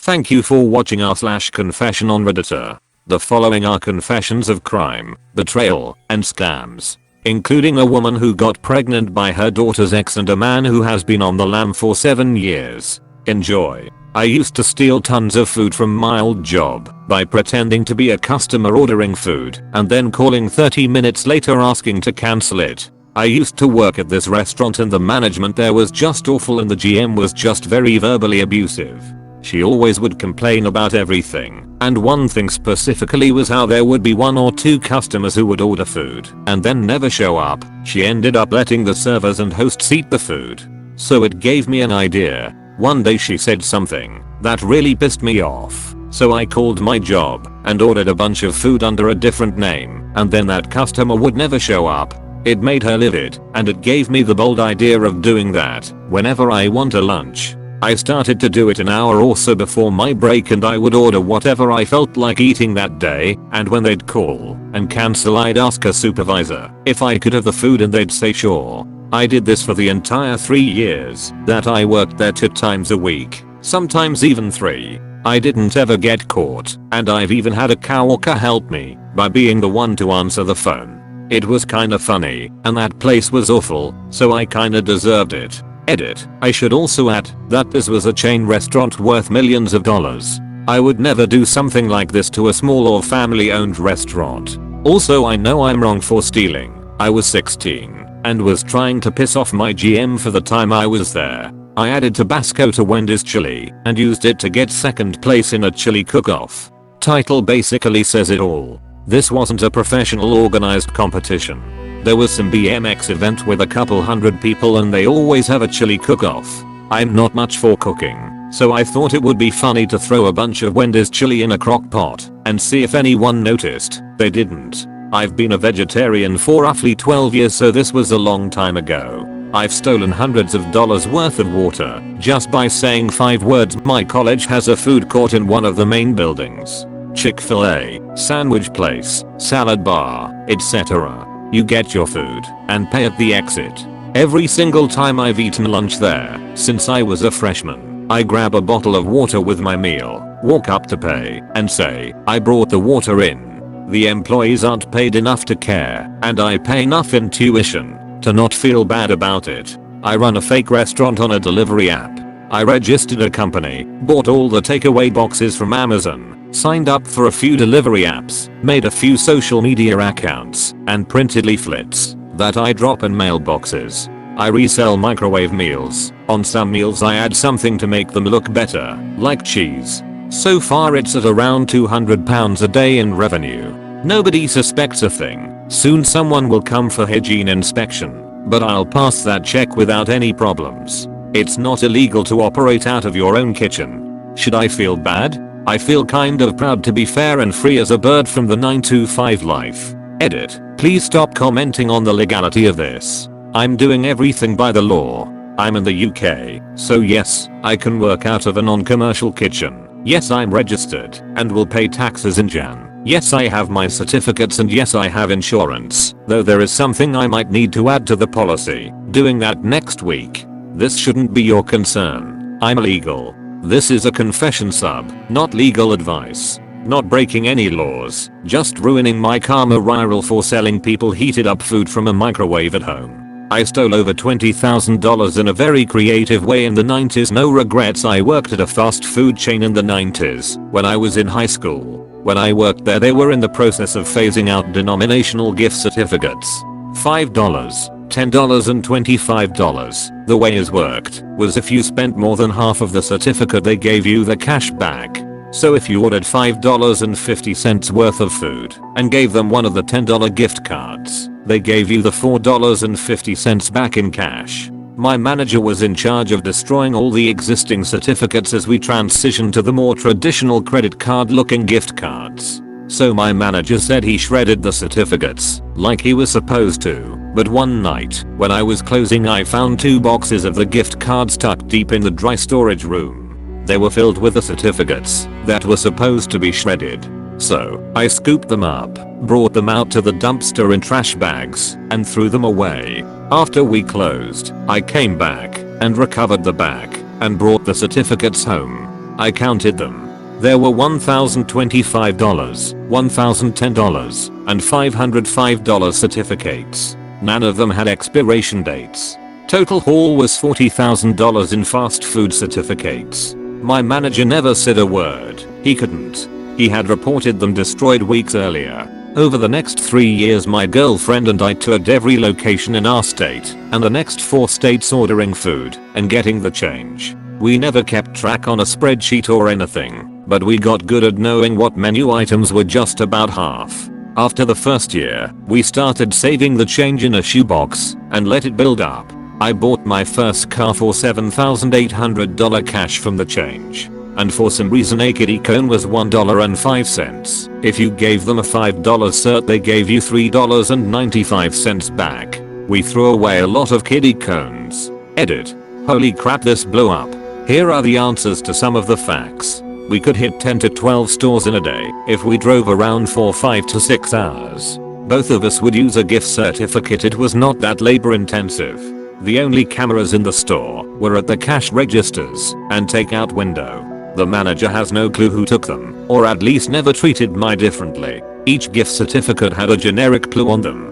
Thank you for watching r/confession on Redditor. The following are confessions of crime, betrayal, and scams, including a woman who got pregnant by her daughter's ex and a man who has been on the lam for 7 years. Enjoy. I used to steal tons of food from my old job by pretending to be a customer ordering food and then calling 30 minutes later asking to cancel it. I used to work at this restaurant and the management there was just awful and the GM was just very verbally abusive. She always would complain about everything, and one thing specifically was how there would be 1 or 2 customers who would order food and then never show up. She ended up letting the servers and hosts eat the food. So it gave me an idea. One day she said something that really pissed me off. So I called my job and ordered a bunch of food under a different name, and then that customer would never show up. It made her livid, and it gave me the bold idea of doing that whenever I want a lunch. I started to do it an hour or so before my break and I would order whatever I felt like eating that day, and when they'd call and cancel I'd ask a supervisor if I could have the food and they'd say sure. I did this for the entire 3 years that I worked there 2 times a week, sometimes even 3. I didn't ever get caught, and I've even had a coworker help me by being the one to answer the phone. It was kinda funny, and that place was awful, so I kinda deserved it. Edit. I should also add that this was a chain restaurant worth millions of dollars. I would never do something like this to a small or family owned restaurant. Also, I know I'm wrong for stealing. I was 16 and was trying to piss off my GM for the time I was there. I added Tabasco to Wendy's chili and used it to get 2nd place in a chili cook-off. Title basically says it all. This wasn't a professional organized competition. There was some BMX event with a couple hundred people and they always have a chili cook-off. I'm not much for cooking, so I thought it would be funny to throw a bunch of Wendy's chili in a crock pot and see if anyone noticed. They didn't. I've been a vegetarian for roughly 12 years, so this was a long time ago. I've stolen hundreds of dollars worth of water just by saying 5 words. My college has a food court in one of the main buildings. Chick-fil-A, sandwich place, salad bar, etc. You get your food and pay at the exit. Every single time I've eaten lunch there since I was a freshman, I grab a bottle of water with my meal, walk up to pay, and say, I brought the water in. The employees aren't paid enough to care, and I pay enough in tuition to not feel bad about it. I run a fake restaurant on a delivery app. I registered a company, bought all the takeaway boxes from Amazon, signed up for a few delivery apps, made a few social media accounts, and printed leaflets that I drop in mailboxes. I resell microwave meals. On some meals I add something to make them look better, like cheese. So far it's at around £200 a day in revenue. Nobody suspects a thing. Soon someone will come for hygiene inspection, but I'll pass that check without any problems. It's not illegal to operate out of your own kitchen. Should I feel bad? I feel kind of proud to be fair and free as a bird from the 9-to-5 life. Edit. Please stop commenting on the legality of this. I'm doing everything by the law. I'm in the UK, so yes, I can work out of a non-commercial kitchen. Yes, I'm registered and will pay taxes in Jan. Yes, I have my certificates, and yes, I have insurance, though there is something I might need to add to the policy. Doing that next week. This shouldn't be your concern. I'm legal. This is a confession sub, not legal advice. Not breaking any laws, just ruining my karma viral for selling people heated up food from a microwave at home. I stole over $20,000 in a very creative way in the 90s. No regrets. I worked at a fast food chain in the 90s when I was in high school. When I worked there, they were in the process of phasing out denominational gift certificates. $5, $10 and $25. The way it worked was if you spent more than half of the certificate they gave you the cash back. So if you ordered $5.50 worth of food and gave them one of the $10 gift cards, they gave you the $4.50 back in cash. My manager was in charge of destroying all the existing certificates as we transitioned to the more traditional credit card looking gift cards. So my manager said he shredded the certificates like he was supposed to, but one night when I was closing I found 2 boxes of the gift cards tucked deep in the dry storage room. They were filled with the certificates that were supposed to be shredded. So I scooped them up, brought them out to the dumpster in trash bags, and threw them away. After we closed, I came back and recovered the bag and brought the certificates home. I counted them. There were $1,025, $1,010, and $505 certificates. None of them had expiration dates. Total haul was $40,000 in fast food certificates. My manager never said a word. He couldn't. He had reported them destroyed weeks earlier. Over the next 3 years my girlfriend and I toured every location in our state and the next 4 states ordering food and getting the change. We never kept track on a spreadsheet or anything, but we got good at knowing what menu items were just about half. After the first year, we started saving the change in a shoebox and let it build up. I bought my first car for $7,800 cash from the change. And for some reason a kiddie cone was $1.05. If you gave them a $5 cert they gave you $3.95 back. We threw away a lot of kiddie cones. Edit. Holy crap, this blew up. Here are the answers to some of the facts. We could hit 10 to 12 stores in a day if we drove around for 5 to 6 hours. Both of us would use a gift certificate. It was not that labor intensive. The only cameras in the store were at the cash registers and takeout window. The manager has no clue who took them, or at least never treated me differently. Each gift certificate had a generic clue on them.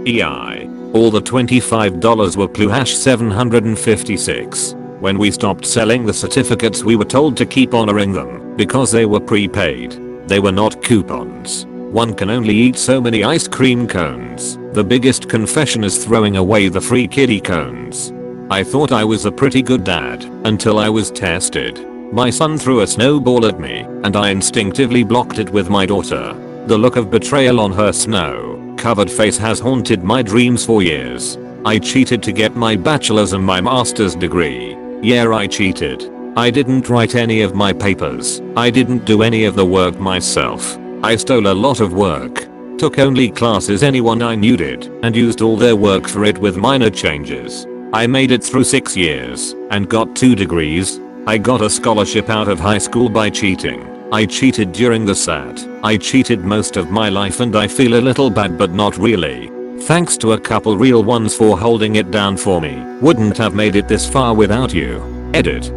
EI. All the $25 were clue #756. When we stopped selling the certificates we were told to keep honoring them because they were prepaid. They were not coupons. One can only eat so many ice cream cones. The biggest confession is throwing away the free kiddie cones. I thought I was a pretty good dad until I was tested. My son threw a snowball at me and I instinctively blocked it with my daughter. The look of betrayal on her snow-covered face has haunted my dreams for years. I cheated to get my bachelor's and my master's degree. Yeah, I cheated. I didn't write any of my papers. I didn't do any of the work myself. I stole a lot of work. Took only classes anyone I knew did and used all their work for it with minor changes. I made it through 6 years and got 2 degrees. I got a scholarship out of high school by cheating. I cheated during the SAT. I cheated most of my life and I feel a little bad but not really. Thanks to a couple real ones for holding it down for me. Wouldn't have made it this far without you. Edit.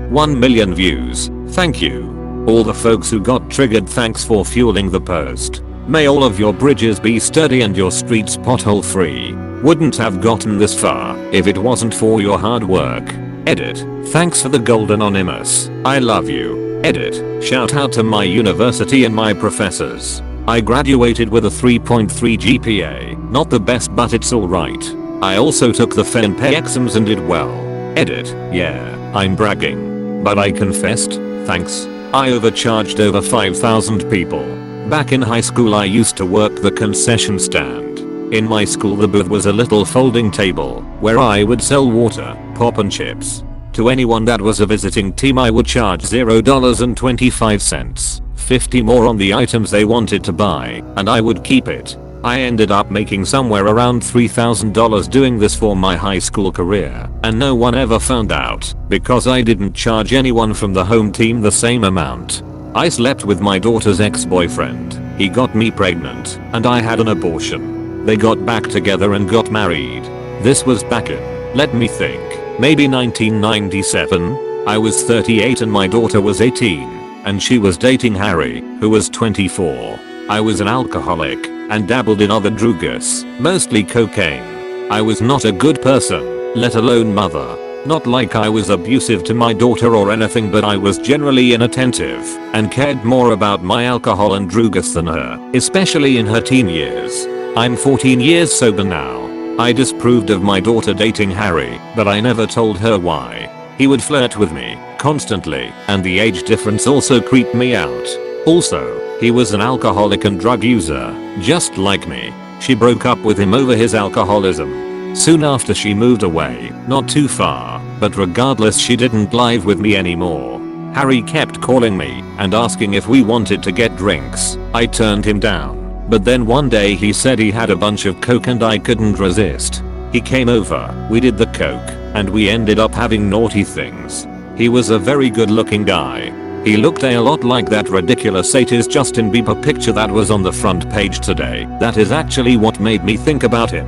1 million views. Thank you. All the folks who got triggered, thanks for fueling the post. May all of your bridges be sturdy and your streets pothole free. Wouldn't have gotten this far if it wasn't for your hard work. Edit. Thanks for the gold anonymous. I love you. Edit. Shout out to my university and my professors. I graduated with a 3.3 GPA. Not the best but it's alright. I also took the FNP exams and did well. Edit. Yeah, I'm bragging. But I confessed. Thanks. I overcharged over 5,000 people. Back in high school I used to work the concession stand. In my school the booth was a little folding table where I would sell water, pop and chips. To anyone that was a visiting team I would charge $0.25, 50 more on the items they wanted to buy, and I would keep it. I ended up making somewhere around $3,000 doing this for my high school career, and no one ever found out because I didn't charge anyone from the home team the same amount. I slept with my daughter's ex-boyfriend. He got me pregnant, and I had an abortion. They got back together and got married. This was back in, let me think, maybe 1997. I was 38 and my daughter was 18, and she was dating Harry, who was 24. I was an alcoholic and dabbled in other drugs, mostly cocaine. I was not a good person, let alone mother. Not like I was abusive to my daughter or anything, but I was generally inattentive and cared more about my alcohol and drugs than her, especially in her teen years. I'm 14 years sober now. I disapproved of my daughter dating Harry, but I never told her why. He would flirt with me constantly, and the age difference also creeped me out. Also, he was an alcoholic and drug user, just like me. She broke up with him over his alcoholism. Soon after she moved away, not too far, but regardless she didn't live with me anymore. Harry kept calling me and asking if we wanted to get drinks. I turned him down. But then one day he said he had a bunch of coke and I couldn't resist. He came over, we did the coke, and we ended up having naughty things. He was a very good looking guy. He looked a lot like that ridiculous 80s Justin Bieber picture that was on the front page today. That is actually what made me think about him.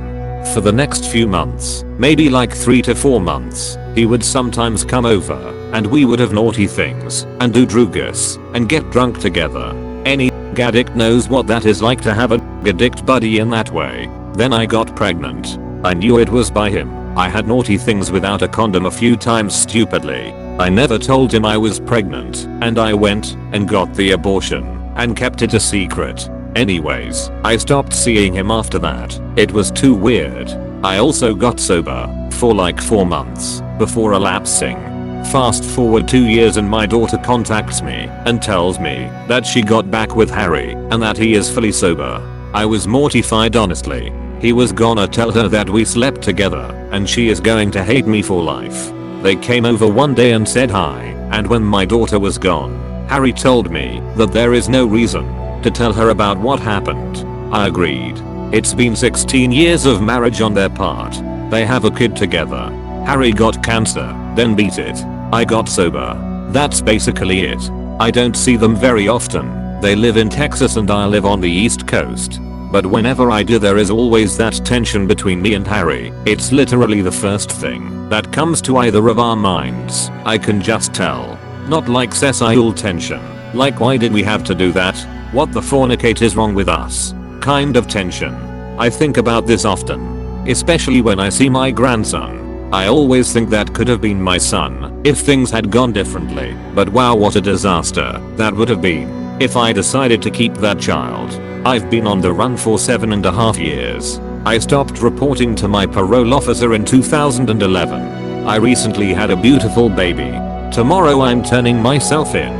For the next few months, maybe like 3 to 4 months, He would sometimes come over and we would have naughty things and do drugas and get drunk together. Any addict knows what that is like to have a addict buddy in that way. Then I got pregnant. I knew it was by him. I had naughty things without a condom a few times stupidly. I never told him I was pregnant and I went and got the abortion and kept it a secret. Anyways, I stopped seeing him after that. It was too weird. I also got sober for like 4 months before relapsing. Fast forward 2 years and my daughter contacts me and tells me that she got back with Harry and that he is fully sober. I was mortified honestly. He was gonna tell her that we slept together and she is going to hate me for life. They came over one day and said hi, and when my daughter was gone, Harry told me that there is no reason to tell her about what happened. I agreed. It's been 16 years of marriage on their part. They have a kid together. Harry got cancer, then beat it. I got sober. That's basically it. I don't see them very often. They live in Texas and I live on the East Coast. But whenever I do there is always that tension between me and Harry. It's literally the first thing that comes to either of our minds. I can just tell. Not like sessile tension. Like why did we have to do that? What the fornicate is wrong with us? Kind of tension. I think about this often. Especially when I see my grandson. I always think that could have been my son if things had gone differently. But wow, what a disaster that would have been if I decided to keep that child. I've been on the run for 7.5 years. I stopped reporting to my parole officer in 2011. I recently had a beautiful baby. Tomorrow I'm turning myself in.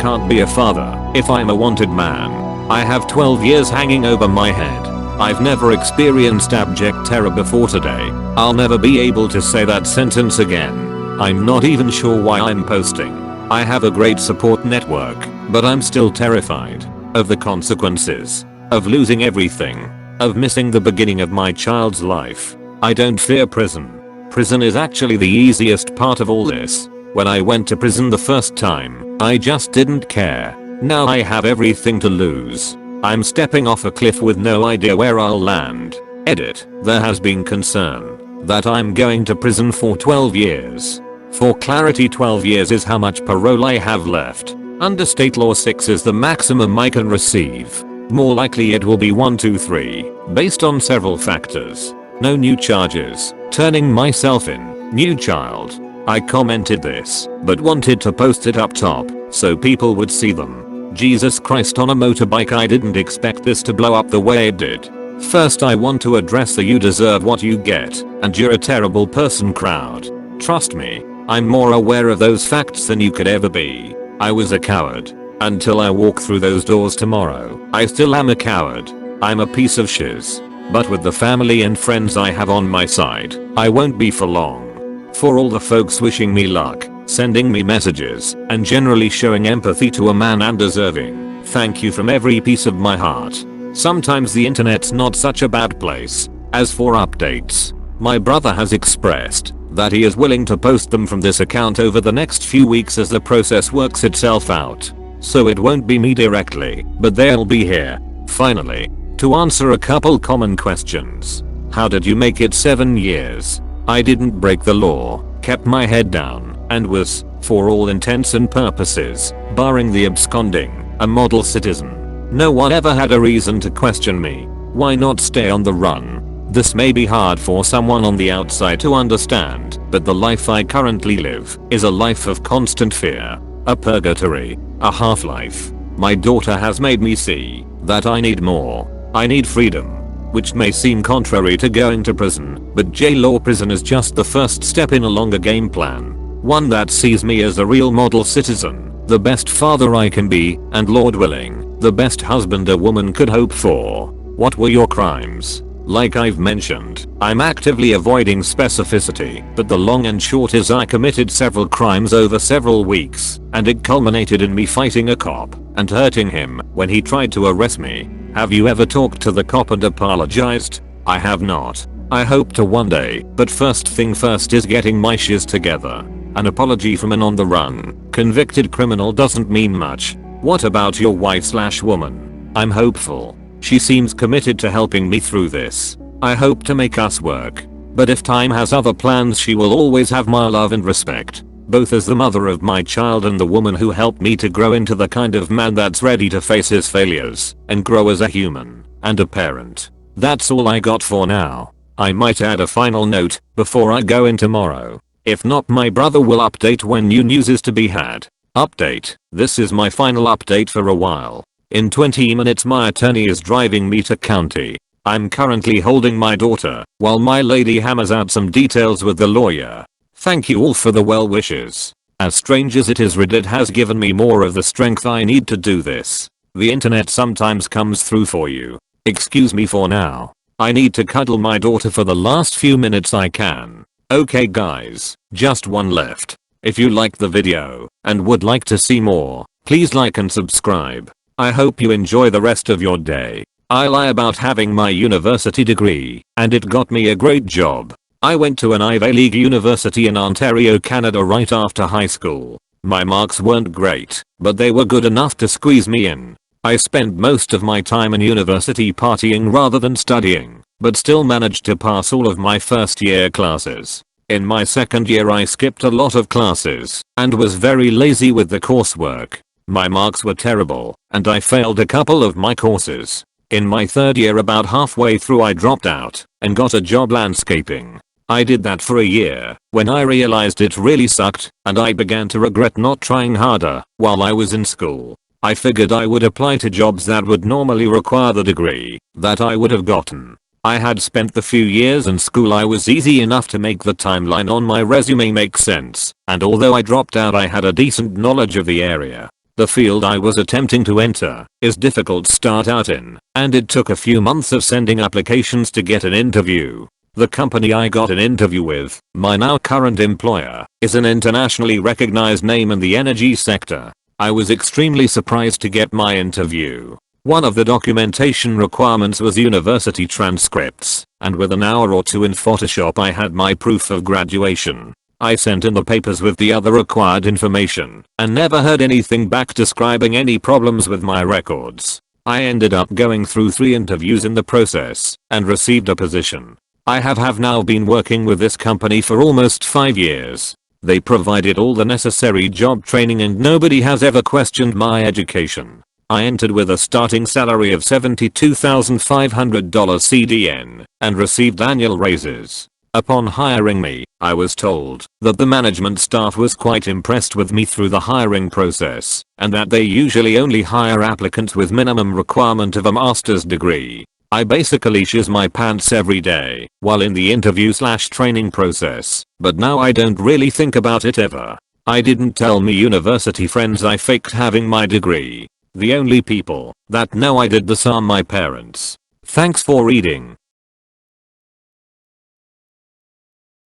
Can't be a father if I'm a wanted man. I have 12 years hanging over my head. I've never experienced abject terror before today. I'll never be able to say that sentence again. I'm not even sure why I'm posting. I have a great support network, but I'm still terrified of the consequences, of losing everything, of missing the beginning of my child's life. I don't fear prison. Prison is actually the easiest part of all this. When I went to prison the first time, I just didn't care. Now I have everything to lose. I'm stepping off a cliff with no idea where I'll land. Edit. There has been concern that I'm going to prison for 12 years. For clarity, 12 years is how much parole I have left. Under state law 6 is the maximum I can receive. More likely it will be 1, 2, 3, based on several factors. No new charges, turning myself in, new child. I commented this, but wanted to post it up top, so people would see them. Jesus Christ, on a motorbike. I didn't expect this to blow up the way it did. First I want to address the "you deserve what you get and you're a terrible person" crowd. Trust me, I'm more aware of those facts than you could ever be. I was a coward. Until I walk through those doors tomorrow, I still am a coward. I'm a piece of shiz. But with the family and friends I have on my side, I won't be for long. For all the folks wishing me luck, sending me messages, and generally showing empathy to a man undeserving, thank you from every piece of my heart. Sometimes the internet's not such a bad place. As for updates, my brother has expressed that he is willing to post them from this account over the next few weeks as the process works itself out. So it won't be me directly, but they'll be here. Finally, to answer a couple common questions. How did you make it 7 years? I didn't break the law, kept my head down, and was, for all intents and purposes, barring the absconding, a model citizen. No one ever had a reason to question me. Why not stay on the run? This may be hard for someone on the outside to understand, but the life I currently live is a life of constant fear. A purgatory, a half-life. My daughter has made me see that I need more. I need freedom. Which may seem contrary to going to prison, but J-Law prison is just the first step in a longer game plan. One that sees me as a real model citizen, the best father I can be, and Lord willing, the best husband a woman could hope for. What were your crimes? Like I've mentioned, I'm actively avoiding specificity, but the long and short is I committed several crimes over several weeks, and it culminated in me fighting a cop and hurting him when he tried to arrest me. Have you ever talked to the cop and apologized? I have not. I hope to one day, but first thing first is getting my shiz together. An apology from an on the run, convicted criminal doesn't mean much. What about your wife/woman? I'm hopeful. She seems committed to helping me through this. I hope to make us work. but if time has other plans, she will always have my love and respect, both as the mother of my child and the woman who helped me to grow into the kind of man that's ready to face his failures and grow as a human and a parent. That's all I got for now. I might add a final note before I go in tomorrow. If not, my brother will update when new news is to be had. Update: this is my final update for a while. In 20 minutes my attorney is driving me to county. I'm currently holding my daughter while my lady hammers out some details with the lawyer. Thank you all for the well wishes. As strange as it is, Reddit has given me more of the strength I need to do this. The internet sometimes comes through for you. Excuse me for now. I need to cuddle my daughter for the last few minutes I can. Okay guys, just one left. If you liked the video and would like to see more, please like and subscribe. I hope you enjoy the rest of your day. I lie about having my university degree, and it got me a great job. I went to an Ivy League university in Ontario, Canada right after high school. My marks weren't great, but they were good enough to squeeze me in. I spent most of my time in university partying rather than studying, but still managed to pass all of my first year classes. In my second year I skipped a lot of classes and was very lazy with the coursework. My marks were terrible, and I failed a couple of my courses. In my third year, about halfway through, I dropped out and got a job landscaping. I did that for a year when I realized it really sucked, and I began to regret not trying harder while I was in school. I figured I would apply to jobs that would normally require the degree that I would have gotten. I had spent the few years in school. I was easy enough to make the timeline on my resume make sense, and although I dropped out, I had a decent knowledge of the area. The field I was attempting to enter is difficult to start out in, and it took a few months of sending applications to get an interview. The company I got an interview with, my now current employer, is an internationally recognized name in the energy sector. I was extremely surprised to get my interview. One of the documentation requirements was university transcripts, and with an hour or two in Photoshop I had my proof of graduation. I sent in the papers with the other required information and never heard anything back describing any problems with my records. I ended up going through 3 interviews in the process and received a position. I have now been working with this company for almost 5 years. They provided all the necessary job training and nobody has ever questioned my education. I entered with a starting salary of $72,500 CDN and received annual raises. Upon hiring me, I was told that the management staff was quite impressed with me through the hiring process, and that they usually only hire applicants with minimum requirement of a master's degree. I basically shiz my pants every day while in the interview/training process, but now I don't really think about it ever. I didn't tell me university friends I faked having my degree. The only people that know I did this are my parents. Thanks for reading.